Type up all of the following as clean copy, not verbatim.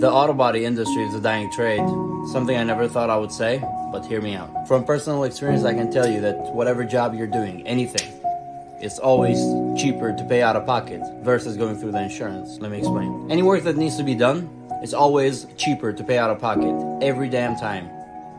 The auto body industry is a dying trade, something I never thought I would say, but hear me out. From personal experience, I can tell you that whatever job you're doing, anything, it's always cheaper to pay out of pocket versus going through the insurance. Let me explain. Any work that needs to be done, it's always cheaper to pay out of pocket every damn time.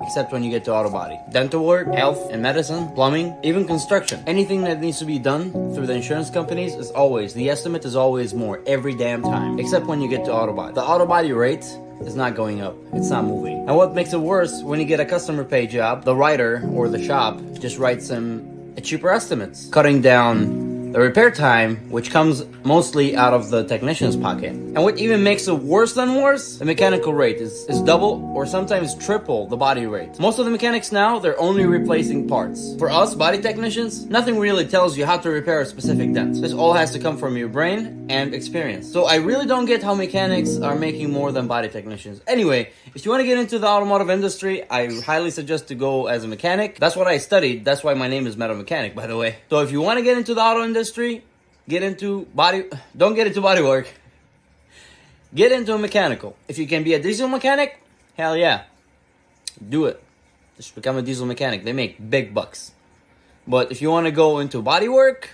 Except when you get to auto body. Dental work, health and medicine, plumbing, even construction. Anything that needs to be done through the insurance companies is always, the estimate is always more every damn time. Except when you get to auto body. The auto body rate is not going up. It's not moving. And what makes it worse, when you get a customer pay job, the writer or the shop just writes them a cheaper estimates, cutting down the repair time, which comes mostly out of the technician's pocket. And what even makes it worse than worse, the mechanical rate is double or sometimes triple the body rate. Most of the mechanics now, they're only replacing parts. For us, body technicians, nothing really tells you how to repair a specific dent. This all has to come from your brain and experience. So I really don't get how mechanics are making more than body technicians. Anyway, if you want to get into the automotive industry, I highly suggest to go as a mechanic. That's what I studied. That's why my name is Metal Mechanic, by the way. So if you want to get into the auto industry, get into don't get into bodywork. Get into a mechanical. If you can be a diesel mechanic, hell yeah, do it. Just become a diesel mechanic. They make big bucks. But if you want to go into bodywork,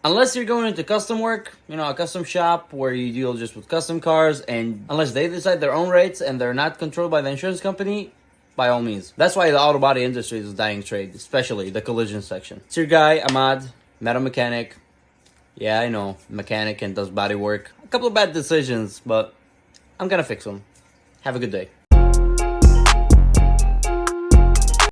unless you're going into custom work, you know, a custom shop where you deal just with custom cars, and unless they decide their own rates and they're not controlled by the insurance company, by all means. That's why the auto body industry is a dying trade, especially the collision section. It's your guy, Ahmad, Metal Mechanic. Yeah, I know, mechanic and does body work. A couple of bad decisions, but I'm gonna fix them. Have a good day.